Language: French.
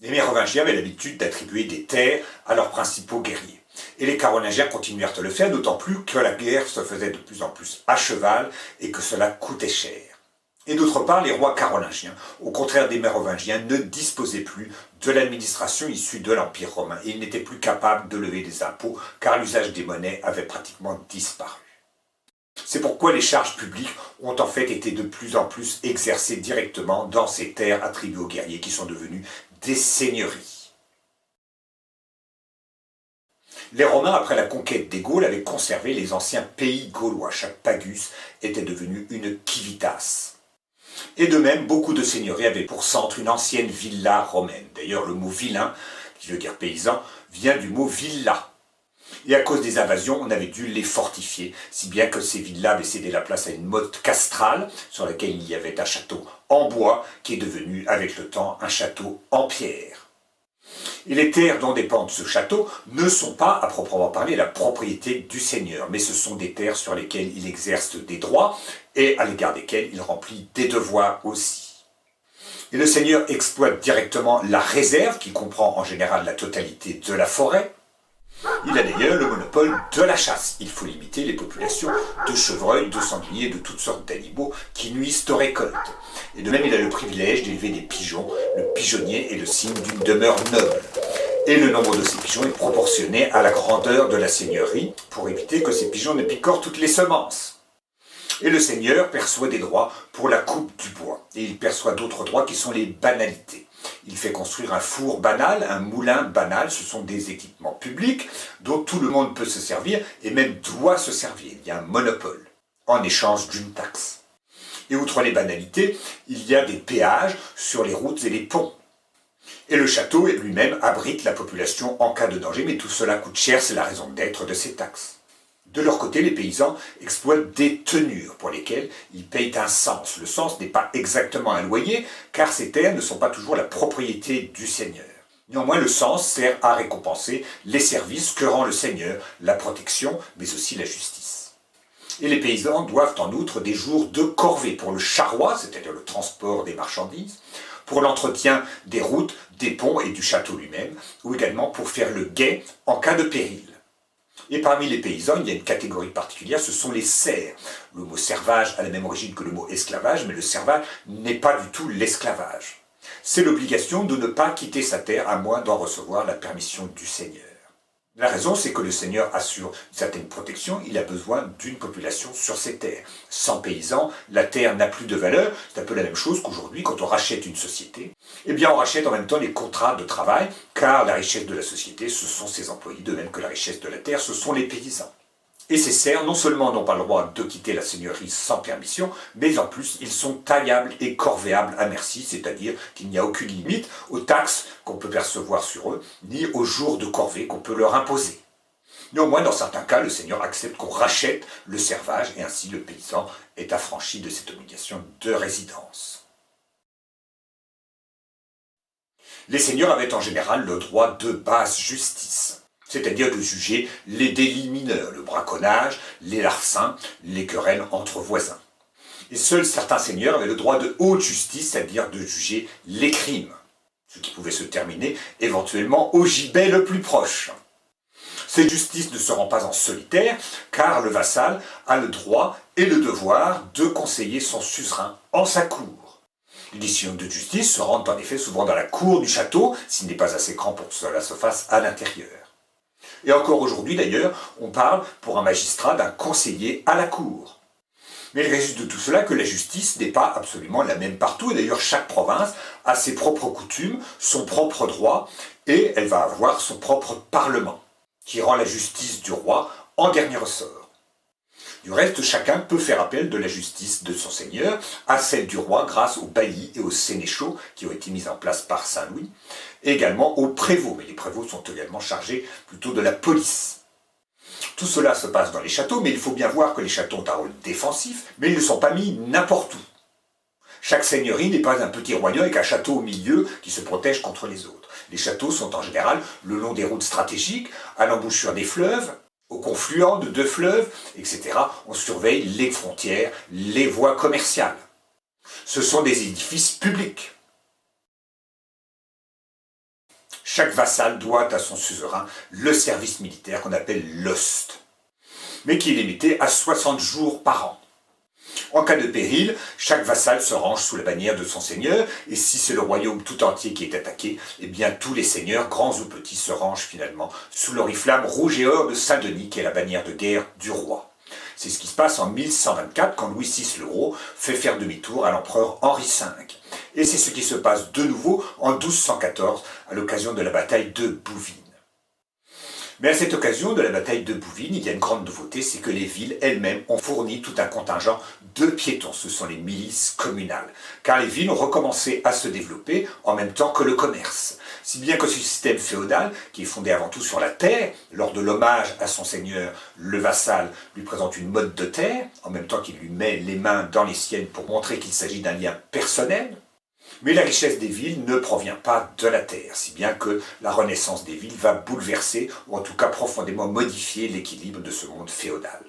Les Mérovingiens avaient l'habitude d'attribuer des terres à leurs principaux guerriers. Et les Carolingiens continuèrent de le faire, d'autant plus que la guerre se faisait de plus en plus à cheval et que cela coûtait cher. Et d'autre part, les rois carolingiens, au contraire des Mérovingiens, ne disposaient plus de l'administration issue de l'Empire romain et ils n'étaient plus capables de lever des impôts car l'usage des monnaies avait pratiquement disparu. C'est pourquoi les charges publiques ont en fait été de plus en plus exercées directement dans ces terres attribuées aux guerriers qui sont devenues des seigneuries. Les Romains, après la conquête des Gaules, avaient conservé les anciens pays gaulois. Chaque pagus était devenu une civitas. Et de même, beaucoup de seigneuries avaient pour centre une ancienne villa romaine. D'ailleurs, le mot villain, qui veut dire paysan, vient du mot villa. Et à cause des invasions, on avait dû les fortifier, si bien que ces villas avaient cédé la place à une motte castrale, sur laquelle il y avait un château en bois, qui est devenu, avec le temps, un château en pierre. Et les terres dont dépend ce château ne sont pas, à proprement parler, la propriété du seigneur, mais ce sont des terres sur lesquelles il exerce des droits et à l'égard desquelles il remplit des devoirs aussi. Et le seigneur exploite directement la réserve, qui comprend en général la totalité de la forêt. Il a d'ailleurs le monopole de la chasse. Il faut limiter les populations de chevreuils, de sangliers et de toutes sortes d'animaux qui nuisent aux récoltes. Et de même, il a le privilège d'élever des pigeons. Le pigeonnier est le signe d'une demeure noble. Et le nombre de ces pigeons est proportionné à la grandeur de la seigneurie pour éviter que ces pigeons ne picorent toutes les semences. Et le seigneur perçoit des droits pour la coupe du bois. Et il perçoit d'autres droits qui sont les banalités. Il fait construire un four banal, un moulin banal, ce sont des équipements publics dont tout le monde peut se servir et même doit se servir. Il y a un monopole en échange d'une taxe. Et outre les banalités, il y a des péages sur les routes et les ponts. Et le château lui-même abrite la population en cas de danger, mais tout cela coûte cher, c'est la raison d'être de ces taxes. De leur côté, les paysans exploitent des tenures pour lesquelles ils payent un cens. Le cens n'est pas exactement un loyer, car ces terres ne sont pas toujours la propriété du seigneur. Néanmoins, le cens sert à récompenser les services que rend le seigneur, la protection, mais aussi la justice. Et les paysans doivent en outre des jours de corvée pour le charroi, c'est-à-dire le transport des marchandises, pour l'entretien des routes, des ponts et du château lui-même, ou également pour faire le guet en cas de péril. Et parmi les paysans, il y a une catégorie particulière, ce sont les serfs. Le mot servage a la même origine que le mot esclavage, mais le servage n'est pas du tout l'esclavage. C'est l'obligation de ne pas quitter sa terre à moins d'en recevoir la permission du seigneur. La raison, c'est que le seigneur assure une certaine protection, il a besoin d'une population sur ses terres. Sans paysans, la terre n'a plus de valeur, c'est un peu la même chose qu'aujourd'hui quand on rachète une société. Eh bien, on rachète en même temps les contrats de travail, car la richesse de la société, ce sont ses employés, de même que la richesse de la terre, ce sont les paysans. Et ces serfs, non seulement n'ont pas le droit de quitter la seigneurie sans permission, mais en plus, ils sont taillables et corvéables à merci, c'est-à-dire qu'il n'y a aucune limite aux taxes qu'on peut percevoir sur eux, ni aux jours de corvée qu'on peut leur imposer. Néanmoins, dans certains cas, le seigneur accepte qu'on rachète le servage, et ainsi le paysan est affranchi de cette obligation de résidence. Les seigneurs avaient en général le droit de basse justice, c'est-à-dire de juger les délits mineurs, le braconnage, les larcins, les querelles entre voisins. Et seuls certains seigneurs avaient le droit de haute justice, c'est-à-dire de juger les crimes, ce qui pouvait se terminer éventuellement au gibet le plus proche. Cette justice ne se rend pas en solitaire, car le vassal a le droit et le devoir de conseiller son suzerain en sa cour. Les décisions de justice se rendent en effet souvent dans la cour du château, s'il n'est pas assez grand pour que cela se fasse à l'intérieur. Et encore aujourd'hui d'ailleurs, on parle pour un magistrat d'un conseiller à la cour. Mais il résulte de tout cela que la justice n'est pas absolument la même partout, et d'ailleurs chaque province a ses propres coutumes, son propre droit, et elle va avoir son propre parlement, qui rend la justice du roi en dernier ressort. Du reste, chacun peut faire appel de la justice de son seigneur à celle du roi grâce aux baillis et aux sénéchaux qui ont été mis en place par Saint-Louis, et également aux prévôts, mais les prévôts sont également chargés plutôt de la police. Tout cela se passe dans les châteaux, mais il faut bien voir que les châteaux ont un rôle défensif, mais ils ne sont pas mis n'importe où. Chaque seigneurie n'est pas un petit royaume avec un château au milieu qui se protège contre les autres. Les châteaux sont en général le long des routes stratégiques, à l'embouchure des fleuves, au confluent de deux fleuves, etc. On surveille les frontières, les voies commerciales. Ce sont des édifices publics. Chaque vassal doit à son suzerain le service militaire qu'on appelle l'ost, mais qui est limité à 60 jours par an. En cas de péril, chaque vassal se range sous la bannière de son seigneur, et si c'est le royaume tout entier qui est attaqué, eh bien tous les seigneurs, grands ou petits, se rangent finalement sous l'oriflamme rouge et or de Saint-Denis, qui est la bannière de guerre du roi. C'est ce qui se passe en 1124, quand Louis VI le Gros fait faire demi-tour à l'empereur Henri V. Et c'est ce qui se passe de nouveau en 1214, à l'occasion de la bataille de Bouvines. Mais à cette occasion de la bataille de Bouvines, il y a une grande nouveauté, c'est que les villes elles-mêmes ont fourni tout un contingent de piétons. Ce sont les milices communales. Car les villes ont recommencé à se développer en même temps que le commerce. Si bien que ce système féodal, qui est fondé avant tout sur la terre, lors de l'hommage à son seigneur, le vassal lui présente une motte de terre, en même temps qu'il lui met les mains dans les siennes pour montrer qu'il s'agit d'un lien personnel. Mais la richesse des villes ne provient pas de la terre, si bien que la renaissance des villes va bouleverser, ou en tout cas profondément modifier l'équilibre de ce monde féodal.